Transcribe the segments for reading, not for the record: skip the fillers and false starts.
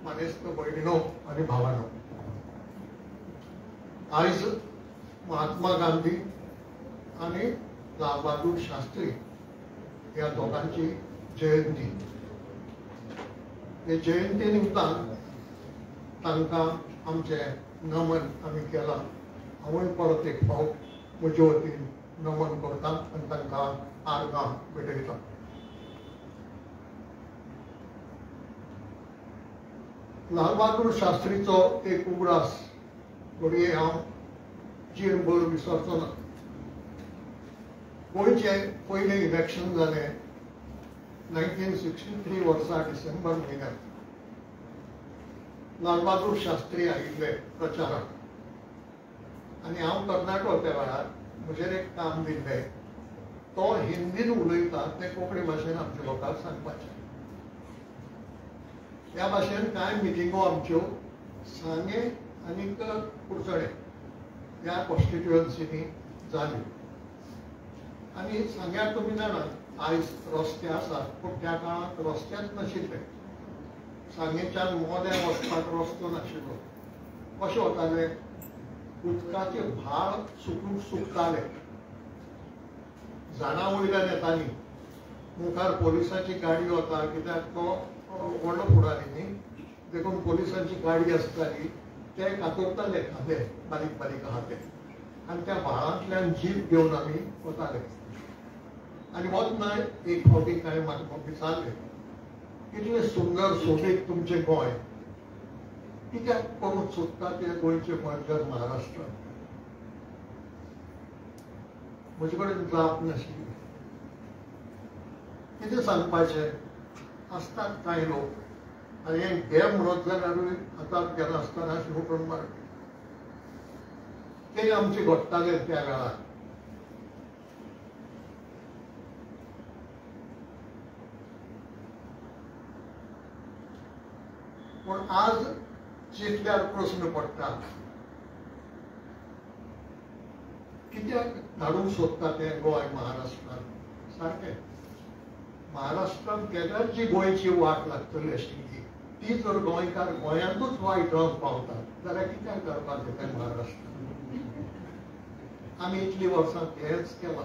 मानेस्त भयणीनो आनी भावांनो, आज महात्मा गांधी आणि लाल बहादूर शास्त्री या दोघांची जयंती. हे जयंती निमतान तांकां आमचे नमन आमी केला. हांवूय परत एक फावट म्हजे वतीन नमन करता आनी तांकां आर्गां भेटयता. लाल बहादूर शास्त्रीचो एक उगडास घडये हांव जीणभर विसरचो ना. गोंयचे पयलें इलेक्शन जालें 1963 वर्सा डिसेंबर म्हयन्यांत. लाल बहादूर शास्त्री आयिल्ले प्रचाराक आनी हांव तरणाटो त्या वेळार म्हजेर एक काम दिल्लें. तो हिंदीन उलयता तें कोंकणी भाशेन आमच्या लोकांक सांगपाचें. ह्या भाशेन कांय मिटिंगो आमच्यो सांगे आनी कुडचडे ह्या कॉन्स्टिट्युएन्सीनी जाल्यो. आनी सांग्यार तुमी जाणात आयज रस्ते आसात, पूण त्या काळांत रस्तेच नाशिल्ले. सांगेच्यान मोद्यां वचपाक रस्तो नाशिल्लो. कशें वताले? उदकाचे व्हाळ सुकताले. झाडां वयल्यान येतालीं. मुखार पोलिसांची गाडी वता, कित्याक तो व्हडलो फुडारी न्ही, देखून पोलिसांची गाडी आसताली. ते कातरताले खांबे बारीक बारीक आहा ते, आनी त्या व्हाळांतल्यान जीप घेवन आमी वताले. आनी वतना एक फावटी कांय म्हाका विचारले, कितलें सुंदर सोबीत तुमचें गोंय, कित्याक करून सोदता ते गोंयचे मर्जर महाराष्ट्रांत. म्हजे कडेन जाप नाशिल्ली. कितें सांगपाचें? आसतात कांय लोक, आनी हें घे म्हणत जाल्यारूय हातांत गेला आसतना शिवटून मारपी. ते आमचे घडटाले त्या वेळार. पूण आज चिंतल्यार प्रस्न पडटा, कित्याक धाडूंक सोदता तें गोंय महाराष्ट्रांत? सारकें, महाराष्ट्रांत गेल्यार जी गोंयची वाट लागतली आशिल्ली ती जर गोंयकार गोंयांतूच वायट रावंक पावतात जाल्यार कित्याक करपाक तें महाराष्ट्रांत? आमी इतलीं वर्सां हेंच केलां.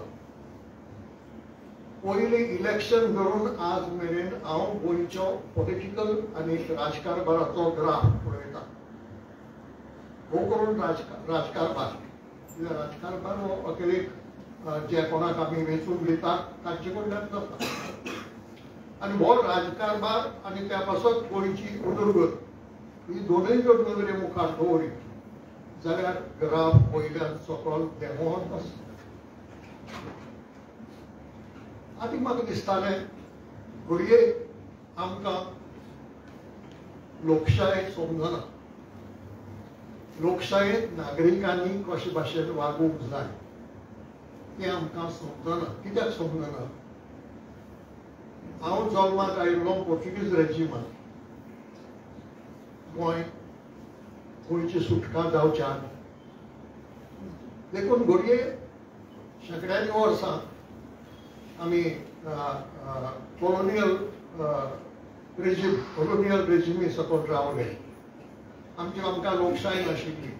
पयलीं इलेक्शन धरून आज मेरेन हांव गोंयचो पॉलिटिकल आनी राजकारभाराचो ग्राफ पळयता. हो करून राजकारभार राजकारभार हो अखेरेक जे कोणाक आमी वेंचून दितात तांचे कडल्यान जाता. आनी हो राजकारभार आनी त्या पासत गोंयची उदरगत ही दोनूय जर नदरे मुखार दवरीत जाल्यार ग्राफ वयल्यान सकयल देंवत आसता. आनी म्हाका दिसतालें घडये आमकां लोकशायेक समजना. लोकशायेंत नागरिकांनी कशे भाशेन वागूंक जाय तें आमकां समजना. कित्याक समजना? हांव जल्माक आयिल्लो पोर्तुगीज रेजिमांत. गोंयची सुटका जावच्या देखून घडये शेकड्यांनी वर्सां आमी कॉलोनियल रेजिमी सकयल रावले. आमकां लोकशाय नाशिल्ली.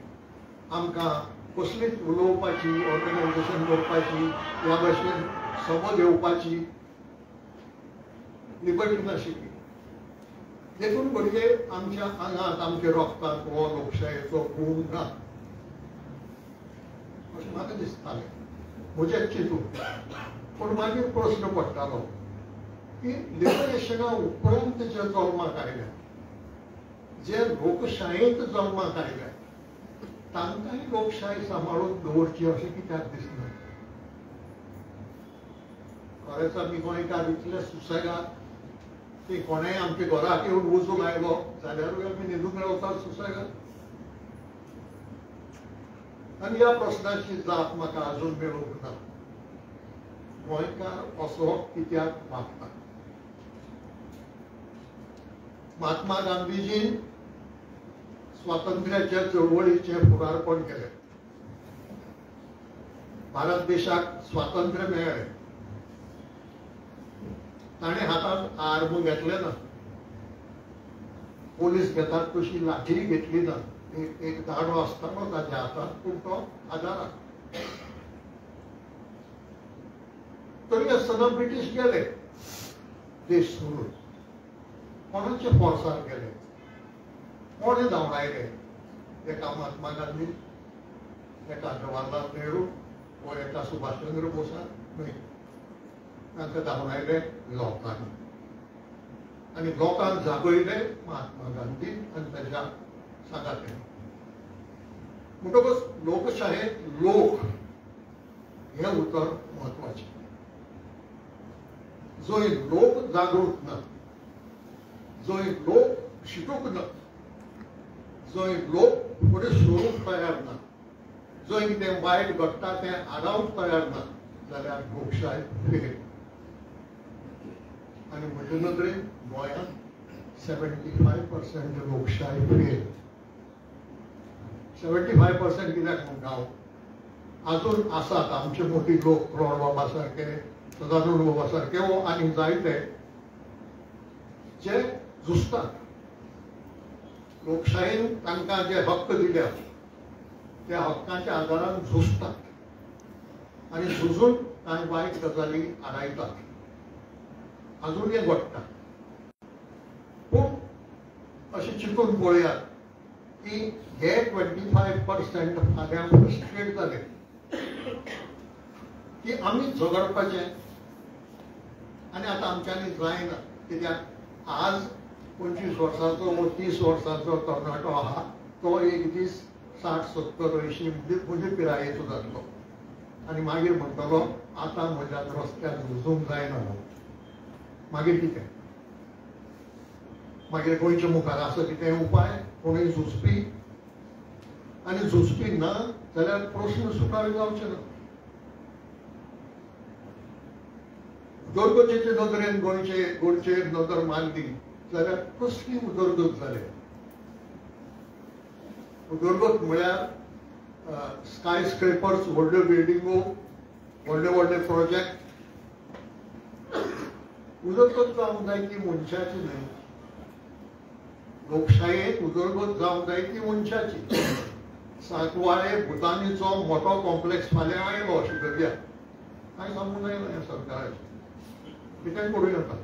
आमकां कसलीच उलोवपाची, ऑर्गनायजेशन करपाची, ह्या भाशेन समज येवपाची लिबर्टी नाशिल्ली. देखून घडये आमच्या आंगांत आमच्या रक्तांत हो लोकशायेचो गुण ना अशें म्हाका दिसतालें, म्हजें चिंतून. पूण मागीर प्रस्न पडटालो की लिबरेशना उपरांत जे जल्माक आयल्या, जे लोकशायेंत जल्माक आयल्या, तांकांय लोकशाय सांबाळून दवरची अशें कित्याक दिसना? खरेंच आमी गोंयकार इतले सुसेगाद की कोणेय आमच्या घराक येवन वचूंक आयलो जाल्यारूय आमी न्हिदून रावतात सुसेगाद. आनी ह्या प्रस्नाची जाप म्हाका अजून मेळूंक ना. गोंयकार असो कित्याक वागता? महात्मा गांधीजीन स्वातंत्र्याच्या चळवळीचे फुडारपण केलें. भारत देशाक स्वातंत्र्य मेळ्ळें. ताणें हातांत आर्म घेतले ना. पोलीस घेतात तशी लाठी घेतली ना, एक दाडो असताना ताच्या हातात, पूण तो आदाराक. तरी आसतना ब्रिटीश गेले देश सोडून. कोणाचे फोर्सार गेले, कोणे धांवडायले? एका महात्मा गांधी, एका जवाहरलाल नेहरू व एका सुभाषचंद्र बोसान न्हय. तांकां धांवडायले लोकांनी, आनी लोकांक जागयले महात्मा गांधी आनी ताच्या सांगात्यांनी. म्हणटकच लोकशाहेंत लोक हे उतर म्हत्वाचें. जंय लोक जागृत ना, जंय लोक शिकूंक ना, जंय लोक फुडें सरूंक तयार ना, जंय कितें वायट घडटा तें आडावंक तयार ना, जाल्यार लोकशाय फेल. आनी म्हजे नदरेन गोंयांत 75% लोकशाय फेल. 75% कित्याक म्हणटा हांव? आजून आसात आमचे मोठी लोक, प्रौढ बाबा सारके, सदानंद बाबा सारके वो आनी जायते जे झुजतात. लोकशायेन तांकां जे हक्क दिल्या त्या हक्कांच्या आदारान झुजतात आनी झुजून कांय वायट गजाली आडायतात. अजूनय घडटा. पूण अशें चिंतून पळयात की हे 25% फाल्यां फ्रस्ट्रेट जाले की आमी झगडपाचें. आनी आतां आमच्यांनी जायना. कित्याक आज 25 वर्सांचो व 30 वर्सांचो तरणाटो आहा तो एक दीस 60-70-80 म्हणजे पिरायेचो जातलो आनी मागीर म्हणटलो आतां म्हज्यान रस्त्यार झुजूंक जायना म्हणून. मागीर कितें? मागीर गोंयच्या मुखार आसा कितें उपाय? कोणूय झुजपी? आनी झुजपी ना जाल्यार प्रश्न सुटावे जावचे ना. उदरगतीचे नदरेन गोंयचे नदर मारली जाल्यार कसली उदरगत जाल्या? उदरगत म्हळ्यार स्काय स्क्रेपर्स, व्हडल्यो बिल्डिंगो, व्हडले व्हडले प्रोजेक्ट. उदरगत जावंक जाय ती मनशाची न्हय. लोकशायेक उदरगत जावंक जाय ती मनशाची. सांकवाळे भुतानीचो मोठो कॉम्प्लेक्स फाल्यां आयलो अशें धरया, कांय सांगूंक जायना ह्या सरकाराचें. कितें करूं येता?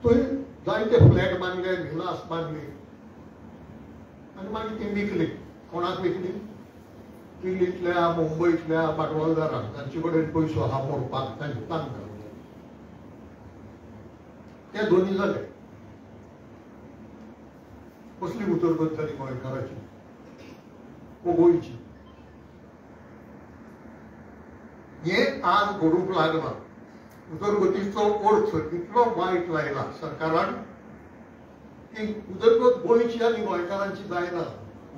थंय जायते फ्लॅट बांदले, विलास बांदली आनी मागीर ती विकली. कोणाक विकली? दिल्लींतल्या, मुंबयतल्या भांडवलदारांक, तांचे कडेन पयसो आहा मोडपाक तांकां. ते धोनी जाले. कसली उदरगत जाली गोंयकाराची वो गोंयची? हे आज घडूंक लागला. उदरगतीचो अर्थ इतलो वायट लायला सरकारान की उदरगत गोंयची आनी गोंयकारांची जायना.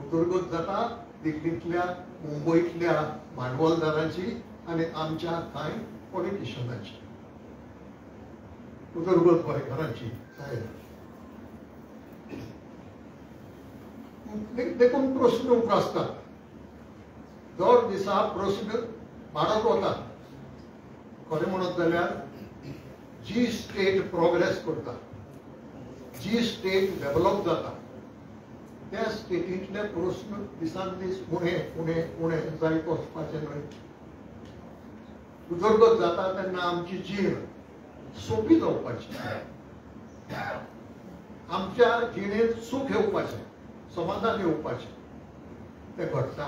उदरगत जाता दिल्लींतल्या, मुंबयतल्या भांडवलदारांची आनी आमच्या कांय पॉलिटिशियनांची. उदरगत गोंयकारांची जायना. देखून प्रश्न उप्रासतात. दर दिसा प्रश्न वाडत वता. खरें म्हणत जाल्यार जी स्टेट प्रोग्रेस करता, जी स्टेट डेव्हलप जाता, त्या स्टेटींतले प्रश्न दिसान दीस उणे जायत वचपाचे न्हय. उदरगत जाता तेन्ना आमची जीण सोंपी जावपाची, आमच्या जिणेंत सूख येवपाचें, समाधान येवपाचें. तें घडटा.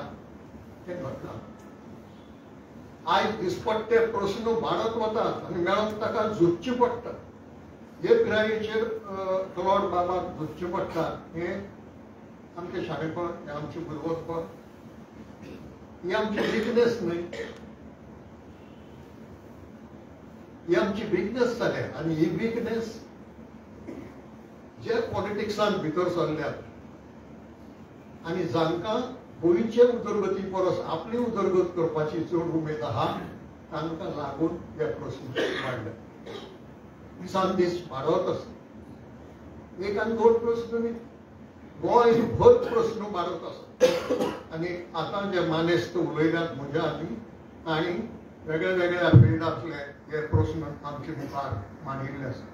आयज दिसपट्टे प्रश्न वाडत वतात आनी मेळोन ताका झुजचें पडटा. हे पिरायेचेर प्रौढ बाबाक झुजचें पडटा. हें आमचें शाणेपण, हें आमचें बुरवतपण, ही आमची विकनेस न्हय. ही आमची विकनेस जाल्या. आनी ही विकनेस जे पॉलिटिक्सान भितर सरल्यात आनी जांकां गोंयचे उदरगती परस आपली उदरगत करपाची चड उमेद आहा तांकां लागून हे प्रश्न वाडले. दिसान दीस वाडत आसा. एक आनी दोन प्रश्न न्ही, गोंयभर प्रश्न वाडत आसा. आनी आतां जे मानेस्त उलयल्यात म्हज्या आनी तांणी वेगळ्या वेगळ्या फिल्डांतले हे प्रश्न आमचे मुखार मांडिल्ले आसा.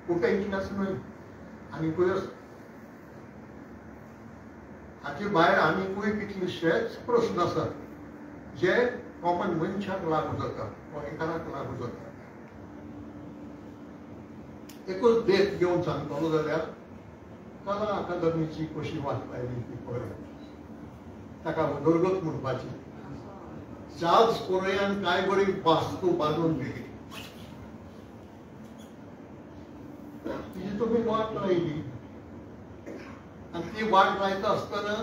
कुठे इतलेंच न्हय, आनीकूय आसा. हाचे भायर आनीकूय कितलेशेच प्रश्न आसात जे कॉमन मनशाक लागू जाता, गोंयकाराक लागू जाता. एकूच देख घेवन सांगतलो जाल्यार कला अकादमीची कशी वाट लायली ती पळय. ताका उदरगत म्हणपाची. चार्ल्स कोरयान काय बरी वास्तू बांदून दिली, तिची तुम्ही वाट लायली. आणि ती वाट लायता आसतना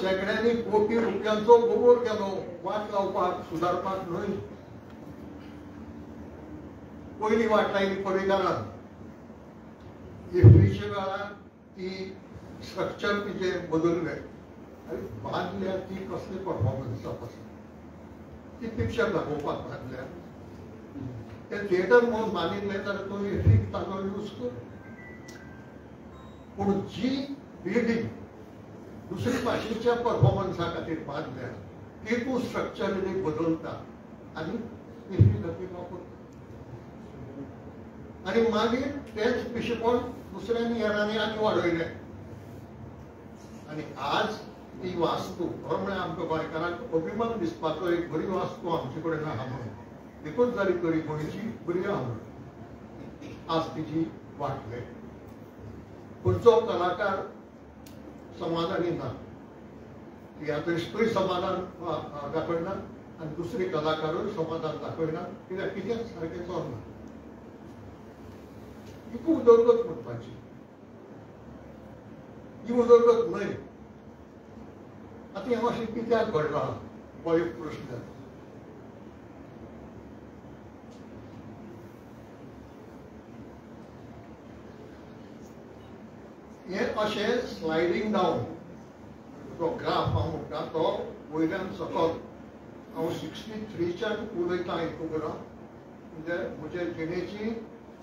शेकड्यांनी कोटी रुपयांचो गोबोर केलो वाट लावपाक, सुदारपाक न्हय. पयली वाट लायली पर्येकारान. इफ्फीच्या वेळार ती स्ट्रक्चर तिचे बदलले आनी बांदल्या ती कसली परफॉर्मन्स आसा. ती पिक्चर दाखोवपाक बांदल्या. ते थिएटर म्हणून बांदिल्ले जाल्यार तो इफ्फीक ताजो यूज कर. पूण जी बिल्डींग दुसरी भाशेच्या परफॉर्मन्सा खातीर बांदल्या ती तूं स्ट्रक्चरली बदलता आनी इफ्फी खातीर वापरता. आणि मागीर तेच पिशेपण दुसऱ्यांनी येणारी आनी वाडयले. आणि आज ती वास्तू खरो म्हळ्यार आमकां गोंयकारांक अभिमान दिसपाचो एक बरी वास्तू आमचे कडेन आहा म्हणून एकूच जाली तरी गोंयची बरी आहा म्हणून आज तिची वाटले. खंयचो कलाकार समाधानी ना. ह्या दृश्टूय समाधान दाखयना आनी दुसरी कलाकारूय समाधान दाखयना. कित्याक कितेंच सारकें चलना. ही उदरगत म्हणपाची. ही उदरगत न्हय. आता हें अशें कित्याक घडलां हो एक प्रश्न. हें अशें स्लायडींग डावन जो ग्राफ हांव म्हणटा तो वयल्यान सकयल. हांव 63च्यान उलयतां हितून. म्हणजे म्हजे जिणेची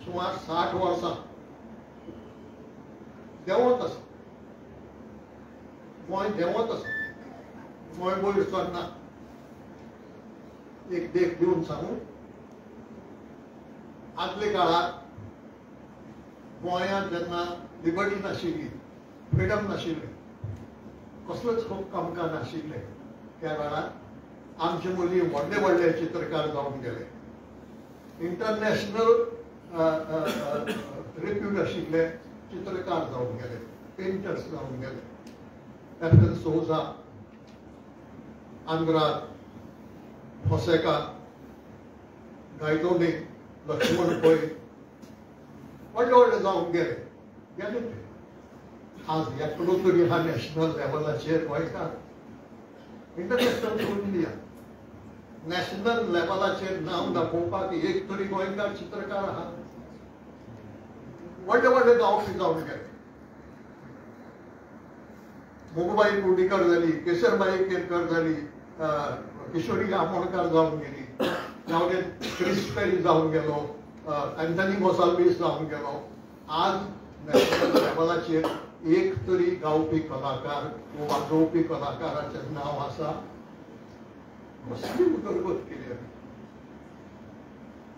सुमार 60 वर्सां देंवत आसा. गोंय देंवत आसा. गोंय वयर सरना. एक देख दिवन सांगू. आदले काळार गोंयांत जेन्ना लिबर्टी नाशिल्ली, फ्रिडम नाशिल्लें, कसलोच कामकाज नाशिल्लें, त्या वेळार आमचे मदीं व्हडले व्हडले चित्रकार जावन गेले. इंटरनॅशनल रेप्यूट आशिल्ले चित्रकार जावन गेले, पेंटर्स जावन गेले. एफएन सोजा, आंद्राद, फोसेका, गायतोंडे, लक्ष्मण पै व्हडले व्हडले जावन गेले. गेले ते. आज एकलो तरी हा नॅशनल लेवलाचेर गोंयकार. इंटरनॅशनल सोडून दिया. नॅशनल लेवलाचेर नांव दाखोवपाक एक तरी गोंयकार चित्रकार आहा. व्हडले व्हडले गांवठी जावन गेले. मोगबाई कुर्डीकर जाली, केसरबाई केरकर जाली, किशोरी आमोणकार जावन गेली, जावं क्रिस पेरी जावन गेलो, अँथनी गोसाल्वीस जावन गेलो. आज नॅशनल लेवलाचेर एक तरी गावपी कलाकार वा वाजोवपी कलाकाराचें नांव आसा. कसली उदरगत केली आमी.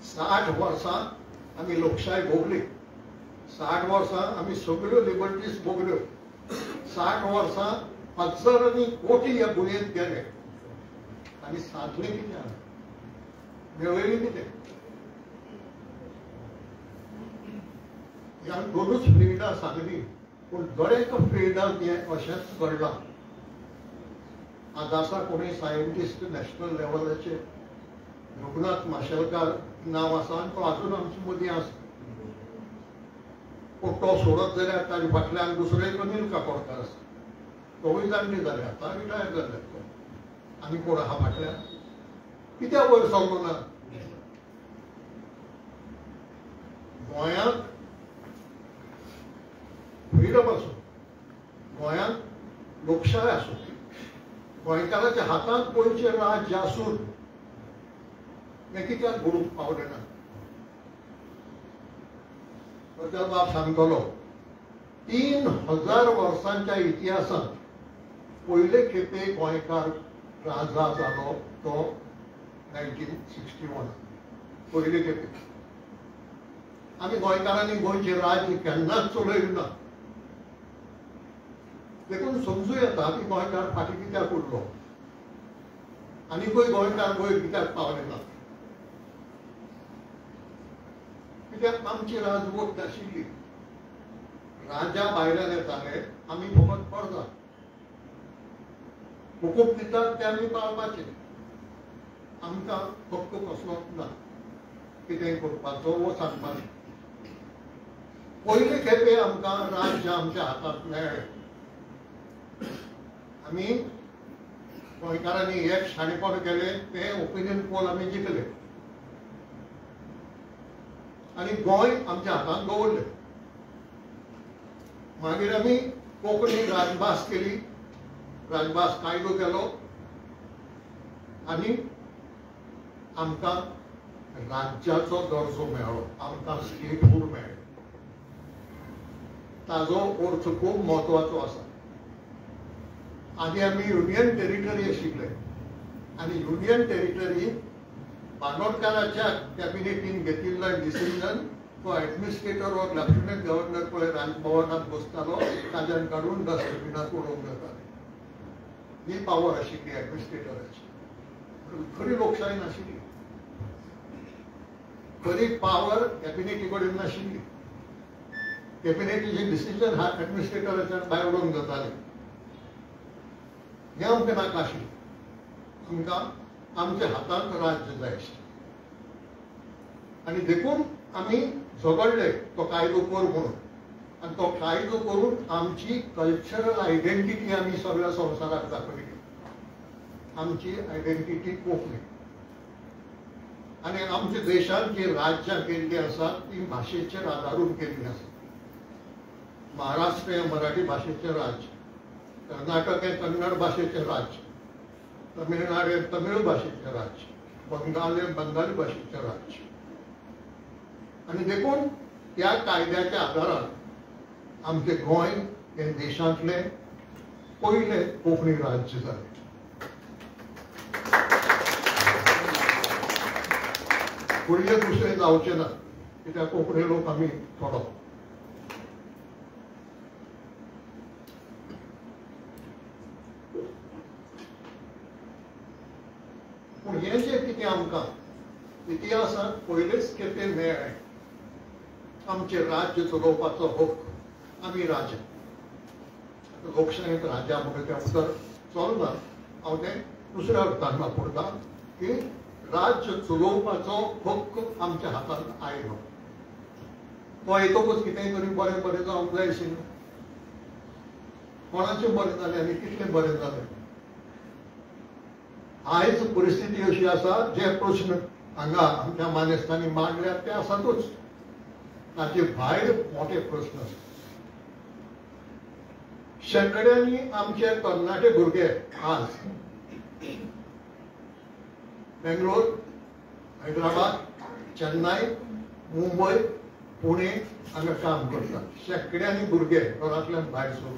60 वर्सां आमी लोकशाय भोगली. 60 वर्सां आमी सगळ्यो लिबर्टीज भोगल्यो. 60 वर्सां हजारांनी कोटी ह्या गुन्यांत गेले आनी साधले कितें, मेळयलें कितें. ह्या दोनूच फिल्डां सांगली पूण दरेक फिल्डांत हें अशेंच घडलां. आज आसा कोणी सायंटिस्ट नॅशनल लेवलाचेर. रघुनाथ माशेलकार नांव आसा आनी तो आजून आमचे मदीं आसा. पूण तो सोडत जाल्यार ताचे फाटल्यान दुसरो एक अनिल काकोडकर आसा. तोवूय जाण्टे जाले, आतां रिटायर जाले. तो आनी कोण आहा फाटल्यान. कित्याक वयर सरलो ना. गोंयांत फ्रिडम आसूं, गोंयांत लोकशाय आसूं, गोंयकाराच्या हातांत पयशे राज्य आसून हें कित्याक घडूंक पावलें ना. ताचो बाब सांगतलो 3000 वर्सांच्या इतिहासांत पयले खेपे गोंयकार राजा जालो तो 1961 पयले खेपे आमी गोंयकारांनी गोंयचे राज्य केन्नाच चलयलें ना. देखून समजूं येता की गोंयकार फाटीं कित्याक उरलो आनीकूय गोंयकार वयर कित्याक पावले ना. कित्याक आमची राजवट नाशिल्ली. राजा भायल्यान येताले आमी फकत पडटा हुकूम दितात ते आमी पाळपाचे. आमकां हक्क कसलोच ना कितेंय करपाचो वो सांगपाचो. पयले खेपे आमकां राज्य आमच्या हातांत मेळ्ळें. आमी गोंयकारांनी एक शाणेपण केलें तें ओपिनियन पोल आमी जिखले आनी गोंय आमच्या हातांत दवरलें. मागीर आमी कोंकणी राजभास केली. राजभास कायदो केलो आनी आमकां राज्याचो दर्जो मेळ्ळो. आमकां स्टेटहूड मेळ्ळें. ताजो अर्थ खूब म्हत्वाचो आसा. आदी आमी युनियन टेरिटरी आशिल्ले आनी युनियन टेरिटरी बांदोडकाराच्या कॅबिनेटीन घेतिल्लें डिसिजन तो एडमिनिस्ट्रेटर वा लेफ्टनंट गव्हर्नर पळय राजभवनांत बसतालो ताच्यान काडून डस्टबिनांत उडोवंक जातालें. ही पावर आशिल्ली एडमिनिस्ट्रेटराची. खरी लोकशाही नाशिल्ली. खरी पावर कॅबिनेटी कडेन नाशिल्ली. कॅबिनेटीचे डिसिजन हा एडमिनिस्ट्रेटराच्यान भायर उडोवंक जाताले. हें आमकां नाका आशिल्लें. आमकां आमच्या हातांत राज्य जाय आशिल्लें आनी देखून आमी झगडले तो कायदो कर म्हणून. आनी तो कायदो करून आमची कल्चरल आयडेंटिटी आमी सगळ्या संवसाराक दाखयली. आमची आयडेंटिटी कोंकणी आनी आमच्या देशांत जी राज्यां केल्लीं आसात ती भाशेचेर आदारून केल्लीं आसात. महाराष्ट्र हें मराठी भाशेचें राज्य, कर्नाटक हें कन्नड भाशेचें राज्य, तमिळनाडू हें तमिळ भाशेचें राज्य, बंगाल हें बंगाली भाशेचें राज्य. आनी देखून त्या कायद्याच्या आदारान आमचें गोंय हें देशांतलें पयलें कोंकणी राज्य जालें. फुडलें दुसरें जावचें ना कित्याक कोंकणी लोक आमी थोडो. पूण हें जें कितें आमकां इतिहासांत पयलेच खेपे मेळ्ळें आमचें राज्य चलोवपाचो हक्क. आमी राजा. लोकशायेंत राजा म्हणून तें उतर चलना. हांव तें दुसऱ्या अर्थान वापरतां की राज्य चलोवपाचो हक्क आमच्या हातांत आयलो. तो येतकूच कितेंय तरी बरें बरें जावंक जाय आशिल्लें. कोणाचें बरें जालें आनी कितलें बरें जालें. आयज परिस्थिती अशी आसा जे प्रश्न हांगा आमच्या मानेस्तांनी मांडल्यात ते आसातूच. ताचे भायर मोठे प्रश्न आसात. शेकड्यांनी आमचे तरणाटे भुरगे आज बेंगलोर, हैदराबाद, चेन्नई, मुंबय, पुणे हांगा काम करतात. शेकड्यांनी भुरगे घरांतल्यान भायर सरून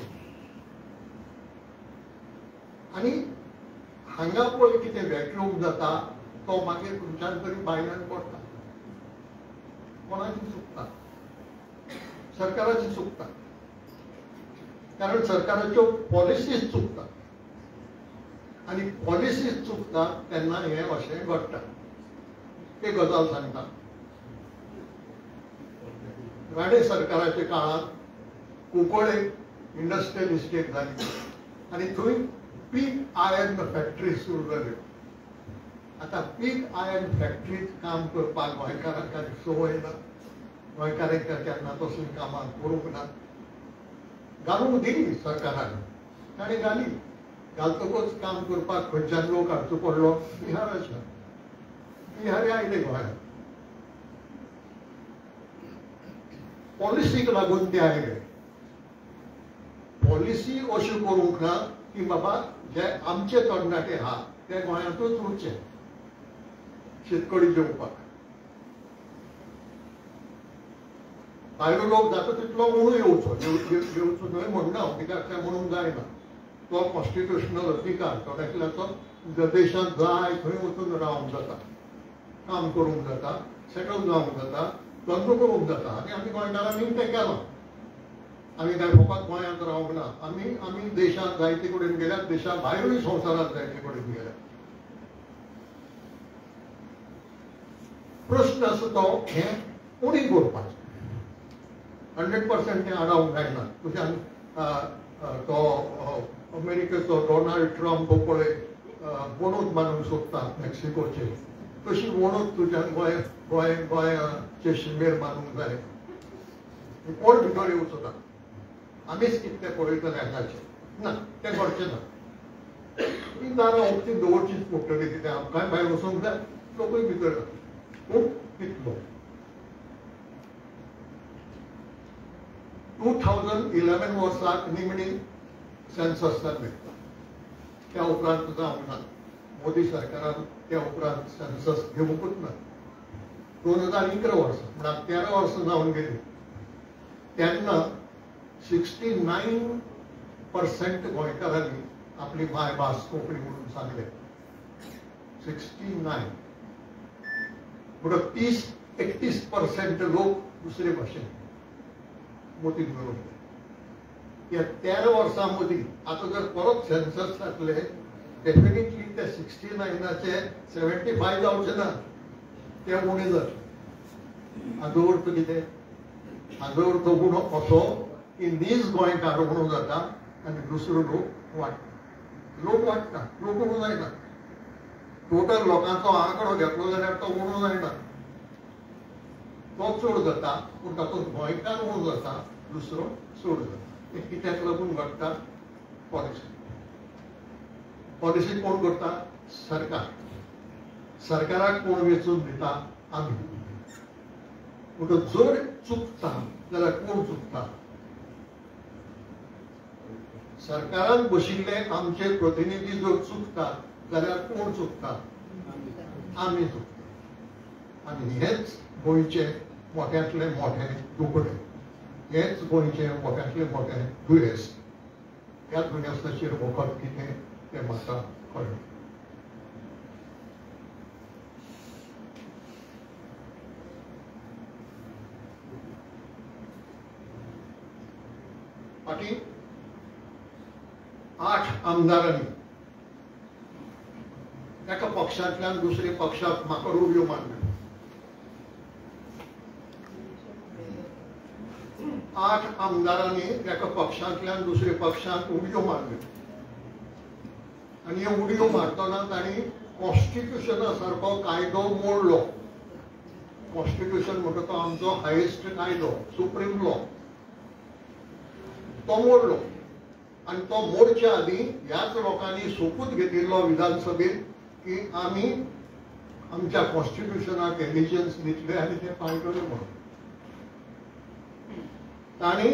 आनी हांगा पळय कितें वॅक्यूम जाता तो मागीर खंयच्यान तरी भायल्यान पडटा. कोणाची चुकता? सरकाराची चुकता. कारण सरकाराच्यो पॉलिसीज चुकतात आनी पॉलिसीज चुकतात तेन्ना हें अशें घडटा. एक गजाल सांगता. राणे सरकाराच्या काळांत कुंकळे इंडस्ट्रियल इस्टेट जाली आनी थंय पीक आयर्न फॅक्टरी सुरू जाल्यो. आतां पीक आयर्न फॅक्टरीत काम करपाक गोंयकारांक संवय ना. गोंयकारांक केन्ना तसलीं कामां करूंक ना. घालूंक दिली सरकारान. ताणें घाली. घालतकूच काम करपाक खंयच्यान लोक हाडचो पडलो? बिहाराच्यान. बिहारी आयले गोंयांत. पॉलिसीक लागून ते आयले. पॉलिसी अश्यो करूंक ना की बाबा जे आमचे तरणाटे आहा ते गोंयांतूच उरचे शेतकरी जेवपाक. भायलो लोक जाता तितलो म्हणून येवचो. येवचो न्हय म्हणना हांव कित्याक तें म्हणूंक जायना. तो कॉन्स्टिट्युशनल अधिकार थोड्यातल्याचो देशांत जाय थंय वचून रावंक जाता, काम करूंक जाता, सेटल जावंक जाता, लग्न करूंक जाता. आनी आमी गोंयकारांनी तें केलां. आमी काय फकत गोंयांत रावंक ना, आमी देशांत जायते कडेन गेल्यात, देशा भायरूय संवसारांत जायते कडेन गेल्यात. प्रश्न आसा तो हें उणीं करपाचें. 100% तें आडावंक जायना. तुज्यान तो अमेरिकेचो डोनाल्ड ट्रम्प पळय वणूक बांदूंक सोदता मेक्सिकोचे, तशी वणूक तुज्यान गोंयाचे शिमेर बांदूंक जाय. कोण भितर येवचो ना. आमीच कितें पळयतले हांगाचें ना, तें घडचें ना. ही दारां उक्तीं दवरचीच पडटलीं, कित्याक आमकांय भायर वचूंक जाय, लोकूय भितर जाता. पूण कितलो 2011 वर्साक निमणी सेन्सस जाल्लें. त्या उपरांत जावंक ना. मोदी सरकारान त्या उपरांत सेन्सस घेवंकूच ना. 2011 वर्सा म्हणल्यार 13 वर्सां जावन गेलीं. तेन्ना 69% गोंयकारांनी आपली मायभास कोंकणी म्हणून सांगले. 69. म्हणून 30-31% लोक दुसरे भाशेन मतीन मेळून गेले. ह्या 13 वर्सां मदीं आतां जर परत सेन्सस जातले, डेफिनेटली ते 69चे 75 जावचे ना, ते उणें जातले. हाजो अर्थ कितें? हाजो अर्थ उणो असो की नीज गोंयकार म्हणून जाता आनी दुसरो लोक वाडटा. लोक वाडटा, लोक उणो जायना. टोटल लोकांचो आंकडो घेतलो जाल्यार तो उणो जायना. तो चड जाता, पूण तातूंत गोंयकार उणो जाता, दुसरो चड जाता. हें कित्याक लागून घडटा? पॉलिसी कोण करता? सरकार. सरकाराक कोण वेचून दिता? आमी. म्हणून जर चुकता जाल्यार कोण चुकता? सरकारान बशिल्ले आमचे प्रतिनिधी जर चुकतात जाल्यार कोण चुकता? आमी चुकता. आनी हेच गोंयचे मोठ्यांतले मोठे दुखणे, हेच गोंयचे मोठ्यांतले मोठे दुयेंस. ह्या दुयेंसाचेर वखद कितें तें म्हाका कळना. फाटीं 8 आमदारांनी एका पक्षांतल्यान दुसऱ्या पक्षाक म्हाका उडयो मारल्यो. 8 आमदारांनी एका पक्षांतल्यान दुसऱ्या पक्षांत उडयो मारल्यो. आनी ह्यो उडयो मारतना तांणी कॉन्स्टिट्युशना सारको कायदो मोडलो. कॉन्स्टिट्युशन म्हणटा तो आमचो हायेस्ट कायदो, सुप्रीम लॉ, तो मोडलो. आनी तो मोडच्या आदीं ह्याच लोकांनी सोपूत घेतिल्लो विधानसभेत की आमी आमच्या कॉन्स्टिट्युशनाक एलिजन्स दितले आनी ते पाळटले म्हणून. तांणी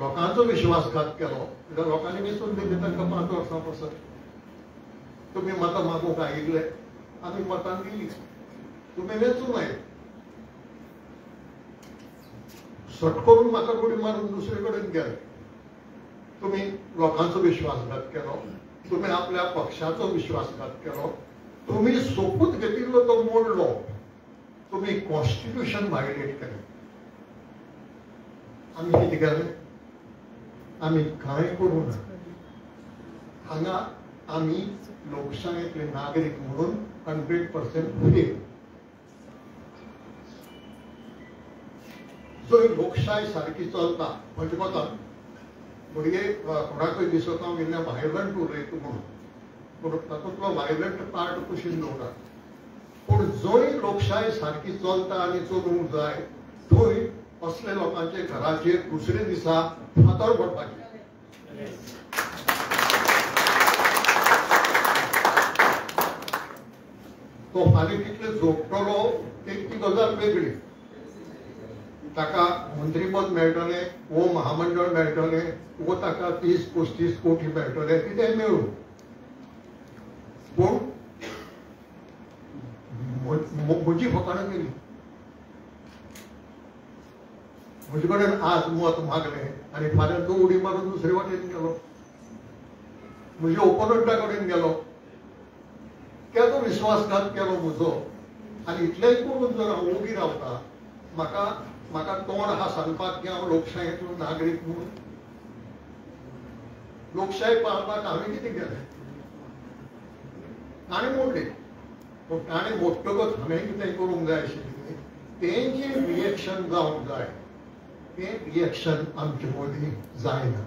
लोकांचो विश्वासघात केलो. कित्याक लोकांनी वेचून दिले तांकां 5 वर्सां पासत. तुमी मतां मागूंक आयिल्ले, आमी मतां दिलीं. तुमी वेचून आयले. सट करून म्हाका उडी मारून दुसरे कडेन गेले. तुमी लोकांचो विश्वासघात केलो. तुमी आपल्या पक्षाचो विश्वासघात केलो. तुमी सोपूत घेतिल्लो तो मोडलो. तुमी कॉन्स्टिट्युशन वायलेट केलें. आमी कितें केलें? आमी कांय करूं ना. हांगा आमी लोकशायेंतले नागरीक म्हणून 100% फेल. जर लोकशाय सारकी चलता म्हणजे कोता भुरगे कोणाकय दिसता हांव इल्लें वायलंट उलयता म्हणून, पूण तातूंतलो वायलंट पार्ट कुशीन दवरात. पूण जंय लोकशाय सारकी चलता आनी चलूंक जाय थंय असले लोकांचे घराचेर दुसरे दिसा फातर पडपाचे. तो फाल्यां कितले जोडटलो ती गजाल वेगळी. ताका मंत्रीपद मेळटलें, वो महामंडळ मेळटलें, वो ताका 30-35 कोटी मेळटले, कितेंय मेळूं. पूण म्हजी फकाणां गेली. म्हजे कडेन आज मत मागलें आनी फाल्यां तो उडी मारून दुसरे वाटेन गेलो. म्हज्या ओपोनंटा कडेन गेलो तो विश्वासघात केलो म्हजो आनी इतलेंय करून जर हांव ओगी रावता म्हाका तोंड हा सांगपाक की हांव लोकशायेंतलो नागरीक म्हणून लोकशाही पाळपाक हांवें कितें केलें ताणें मोडली पूण ताणें मोडटकच हांवें कितें करूंक जाय आशिल्लें तें जें रिएक्शन जावंक जाय तें रिएक्शन आमचे मदीं जायना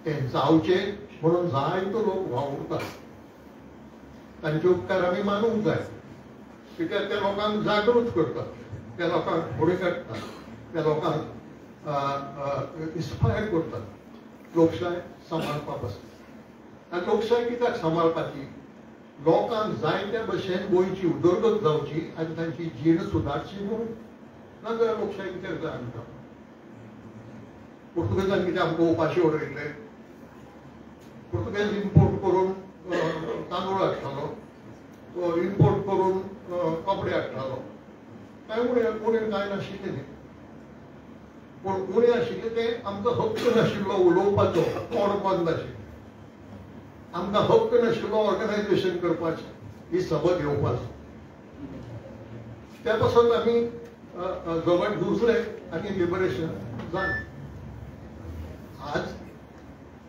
तें जावचें म्हणून जायतो लोक वावुरता तांचे उपकार आमी मानूंक जाय कित्याक ते लोकांक जागृत करतात त्या लोकांक फुडें काडटात त्या लोकांक इन्स्पायर करतात लोकशाय सांबाळपाक आसता आनी लोकशाय कित्याक सांबाळपाची लोकांक जाय त्या भशेन गोंयची उदरगत जावची आनी तांची जीण सुदारची म्हणून नाजाल्यार लोकशाय कित्याक जाय आमकां पुर्तुगेजान कितें आमकां उपाशी उडयले पुर्तुगेज इम्पोर्ट करून तांदूळ हाडटालो इम्पोर्ट करून कपडे हाडटालो काय उणें कांय नाशिल्लें न्ही पूण उणें आशिल्लें तें आमकां हक्क नाशिल्लो उलोवपाचो तोंड बंद आशिल्लें आमकां हक्क नाशिल्लो ऑर्गनायजेशन करपाचें ही सभा घेवपाचो त्या पासून आमी झगड झुजले आनी लिबरेशन जालें आज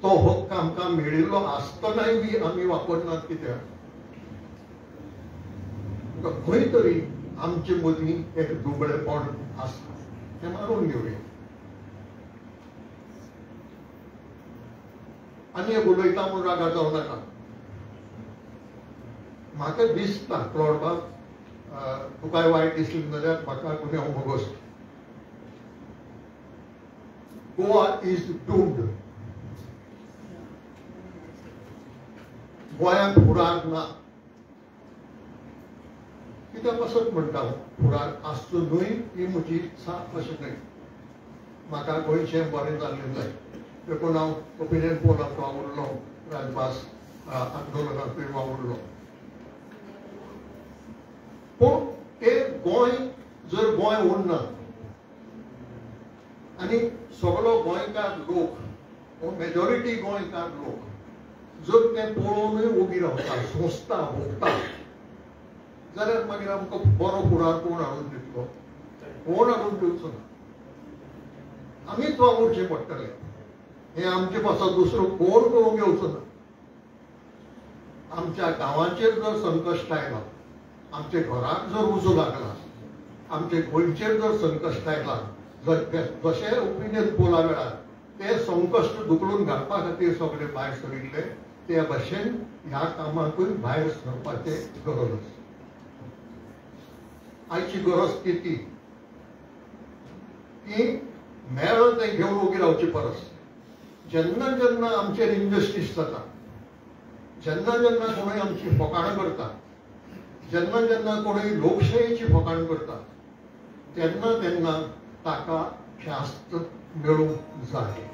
तो हक्क आमकां मेळिल्लो आसतनाय बी आमी वापरनात कित्याक खंय तरी आमचे मदीं एक दुबळेपण आसता तें मारून घेवया आनी एक उलयता म्हूण रागा जावं नाका म्हाका दिसता क्लॉडबाग तुकाय वायट दिसलें जाल्यार म्हाका गुन्यांव भोगोस गोवा इज डूम्ड गोंयांक फुडार ना कित्याक पासत म्हणटा फुडार आसचो न्हय ही म्हजी साप अशें न्हय म्हाका गोंयचें बरें जाल्लें जाय देखून हांव ओपिनियन पोलांत वावुरलो राजभास आंदोलनांतूय वावुरलो पूण तें गोंय जर गोंय उरना आनी सगळो गोंयकार लोक मेजॉरिटी गोंयकार लोक जर तें पळोवनूय उबी रावता सोंसता भोगता जाल्यार मागीर आमकां बरो फुडार कोण हाडून दितलो कोण हाडून दिवचो ना आमीच वावुरचें पडटलें हे आमचे पासत दुसरो कोण करूंक येवचो ना आमच्या गांवांचेर जर संकश्ट आयला आमच्या घराक जर उजो लागला आमचे गोंयचेर जर संकश्ट आयला जशें ओपिनियन पोला वेळार ते संकश्ट दुखडून घालपा खातीर सगळे भायर सरिल्ले ते भशेन ह्या कामाकूय भायर सरपाचे गरज आसा आयची गरज किती की मेळ्ळें तें घेवन उबी रावची परस जेन्ना जेन्ना आमचेर इनजस्टीस जाता जेन्ना जेन्ना कोणूय आमची फोकाणां करता जेन्ना जेन्ना कोणूय लोकशायेची फोकाण करता तेन्ना तेन्ना ताका ख्यास्त मेळूंक जाय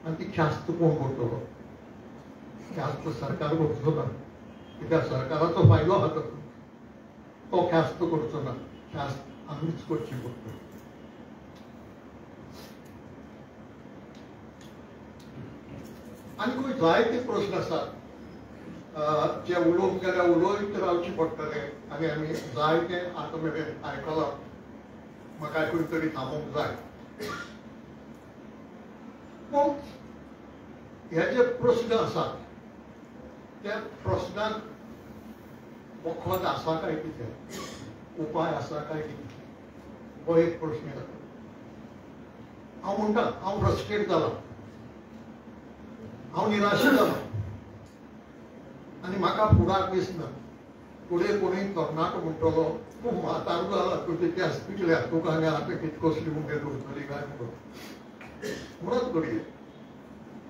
आनी ती ख्यास्त कोण करतलो ख्यास्त सरकार करचो ना कित्याक सरकाराचो फायदो आहा तो ख्यास्त करचो ना ख्यास्त आमीच करची पडटली आनी जायते प्रश्न आसात जे उलोवंक गेल्यार उलयत रावचे पडटले आनी आमी जायते आतां मेरेन आयकलां म्हाका खंय तरी थांबोवंक जाय पूण हे जे प्रश्न आसात त्या प्रश्नाक वखद आसा काय कितें उपाय आसा काय कितें हो एक प्रश्न जाता हांव म्हणटा हांव फ्रस्ट्रेट जाला हांव निराश जाला आनी म्हाका फुडार दिसना फुडें कोणूय तरणाटो म्हणटलो तूं म्हातारो जाला तुजे त्या हॉस्पिटलाक तुका हांगा आतां कितें कसली मुगे उरतली काय म्हणून म्हणत करूया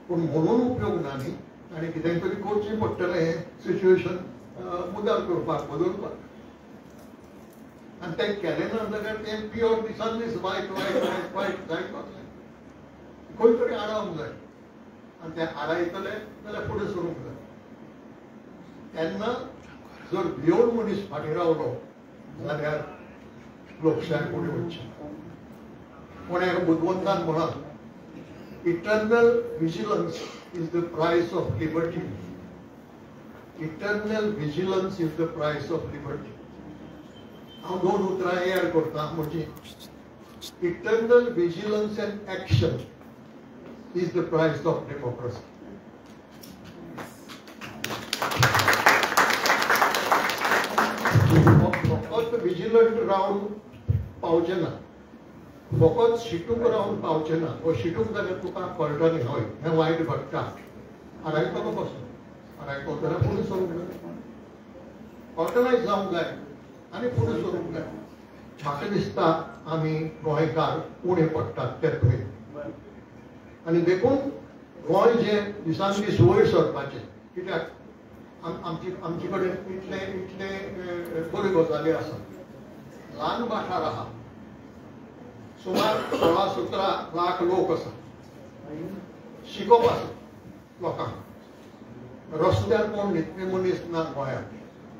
पूण म्हणून उपयोग ना न्ही आनी कितें तरी करचें पडटलें हें सिच्युएशन मुद्दार करपाक बदलपाक आनी तें केलें ना जाल्यार तें प्युअर दिसान दीस वायट वायट वायट वायट जायत वतलें खंय तरी आडावंक जाय आनी तें आडायतलें जाल्यार फुडें सरूंक जाय तेन्ना जर भियोन मनीस फाटीं रावलो जाल्यार लोकशाय फुडें वचची कोणे बुद्धवंतान म्हणात इटर्नल विजिलन्स इज द प्रायस of liberty eternal vigilance is the price of liberty. हांव 2 उतरां एड करता म्हणजे eternal vigilance end action is the price of democracy. फकत विजिलंट रावन पावचे ना, फकत शिटूक रावन पावचे ना. हो शिटूक जाल्यार तुका कळटलें हय हें वायट घडटा, आडायतलो कसो आडायतो जाल्यार फुडें सरूंक जाय, ऑर्गनायज जावंक जाय आनी फुडें सरूंक जाय. म्हाका दिसता आमी गोंयकार उणे पडटात ते थंय. आनी देखून गोंय जे दिसान दीस वयर सरपाचें, कित्याक आमचे कडेन इतले बऱ्यो गजाली आसा. ल्हान वाठार आहा, सुमार 16-17 लाख लोक आसा. शिकोवप आसा लोकांक. रस्त्यार कोण न्हिदपी मनीस ना गोंयांत.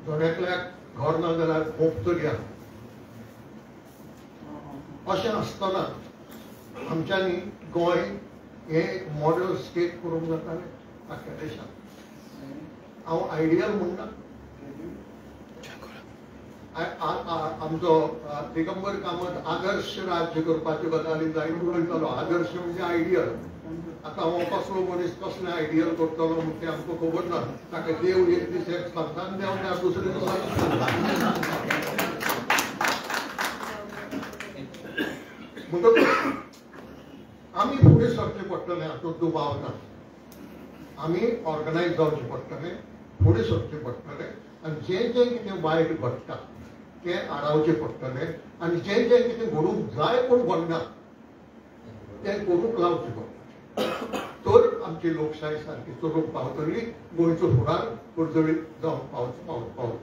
जणेकल्याक घर ना जाल्यार खूब तरी आसा. अशें आसतना आमच्यांनी गोंय हें एक मॉडेल स्टेट करूंक जातालें आख्या देशांत. हांव आयडियल म्हणना. आमचो दिगंबर कामत आदर्श राज्य करपाच्यो गजाली जायत उलयतालो. आदर्श म्हणजे आयडियल. आतां हो कसलो मनीस कसलें आयडियल करतलो म्हणून तें आमकां खबर ना. ताका देव एक दीस एक सांगता आनी देंवता दुसरे दीस म्हणटकूच आमी फुडें सरचें पडटलें. हातूंत दुबाव ना. आमी ऑर्गनायज जावचें पडटलें, फुडें सरचें पडटलें आनी जें कितें वायट घडटा तें आडावचें पडटलें आनी जें कितें घडूंक जाय पूण घडना तें करूंक लावचें पडटलें. तर आमची लोकशाय सारकी चलूंक पावतली, गोंयचो फुडार परजळीत जावन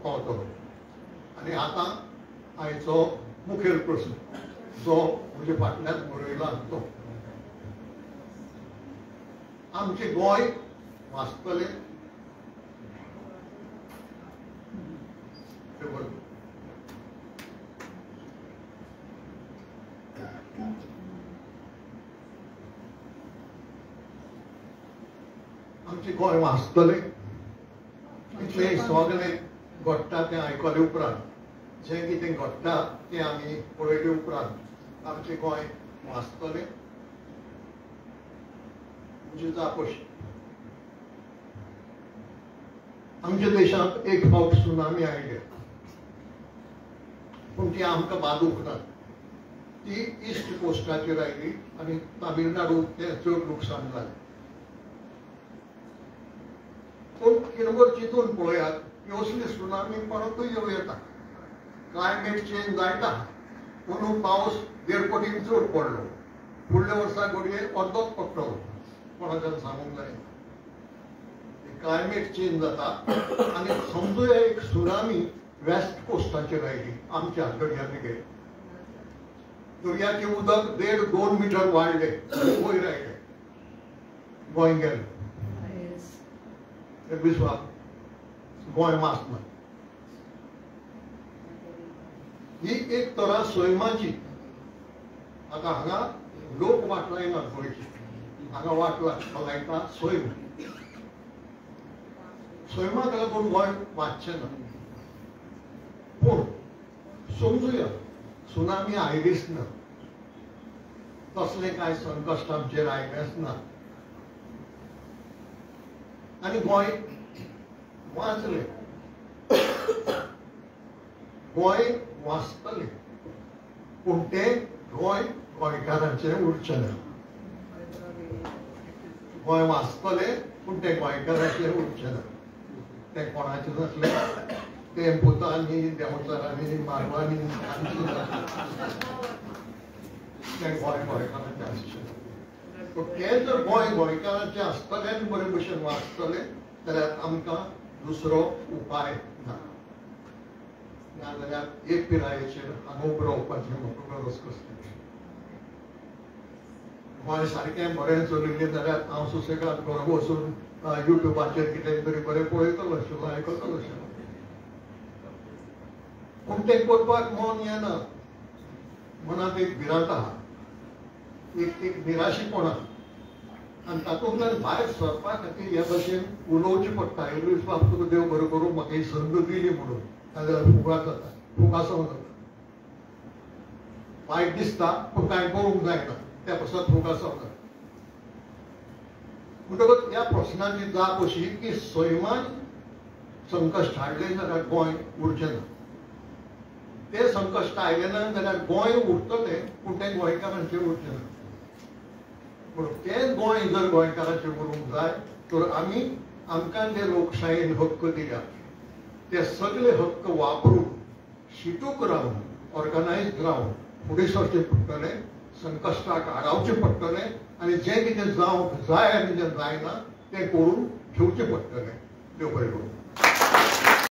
पावतलो. आनी आतां आयचो मुखेल प्रस्न जो म्हजे फाटल्यान बरयला तो, आमचें गोंय वाचतलें आमचें गोंय वाचतलें. इतलें सगळें घडटा तें आयकले उपरांत, जें कितें घडटा तें आमी पळयले उपरांत आमचें गोंय वाचतलें म्हणजे जापशी. आमच्या देशांत एक फावट सुनामी आयली पूण ती आमकां बादूंक ना. ती ईस्ट कोस्टाचेर आयली आनी तामिळनाडू तें चड लुकसाण जालें. पूण किरमर चिंतून पळयात की असली सुनामी परतूय येवं येता. क्लायमेट चेंज जायता पूण पावस 1.5 पटीन चड पडलो. फुडल्या वर्सा घडये अर्दोच पडटलो. कोणाच्यान सांगूंक जायना. क्लायमेट चेंज जाता आनी समजुया एक सुनामी वेस्ट कोस्टाचेर आयली आमच्या दर्यादेगेर. दर्याचें उदक 1.5-2 मिटर वाडलें, वयर आयलें, गोंय गेलें. विश्वास गोंय वाचना. ही एक तरा सैमाची. आतां हांगा लोक वाट लायनात गोंयची. हांगा वाट लायता सैम. सैमाक लागून गोंय वाचचें ना. पूण समजुया सुनामी आयलीच ना, तसलें कांय संकश्ट आमचेर आयलेंच ना आनी गोंय वाचलें. गोंय वाचतलें पूण तें गोंय गोंयकारांचें उरचें ना. गोंय वाचतलें पूण तें गोंयकारांचें उरचें ना. तें कोणाचें जातलें, तें भुतांनी, देंवचारांनी, मारवांनी तें गोंय गोंयकारांचें आसचें ना. पूण तें जर गोंय गोंयकारांचें आसतलें आनी बरे भशेन वाचतलें जाल्यार आमकां दुसरो उपाय ना. नाजाल्यार एक पिरायेचेर हांगोप रावपाचें म्हाका गरज कसली. गोंय सारकें बरें चलिल्लें जाल्यार हांव सुसेगाद घर बसून युट्यूबाचेर कितें तरी बरें पळयतलो आशिल्लो, आयकतलो आशिल्लो. पूण तें करपाक मन येना. मनांत एक भिरांत आहा, एक निराशीपण आहा. आनी तातूंतल्यान भायर सरपा खातीर ह्या भशेन उलोवचें पडटा एलवीस बाब तुका देव बरें करूं म्हाका ही संद दिली म्हणून नाजाल्यार फुगास जाता फुगासव जाता वायट दिसता पूण कांय करूंक जायना त्या पासत फुगासव जाता म्हणटकच ह्या प्रश्नाची जाप अशी की सैमान संकश्ट हाडले जाल्यार गोंय उरचें ना ते संकश्ट आयले ना जाल्यार गोंय उरतलें पूण तें गोंयकारांचेर उरचें ना म्हणून तें गोंय जर गोंयकारांचेर उरूंक जाय तर आमी आमकां जे लोकशायेन हक्क दिल्या ते सगळे हक्क वापरून शिटूक रावन ऑर्गनायज्ड रावन फुडें सरचें पडटलें संकश्टाक आडावचें पडटलें आनी जें कितें जावंक जाय आनी जें जायना तें करून घेवचें पडटलें देव बरें करूं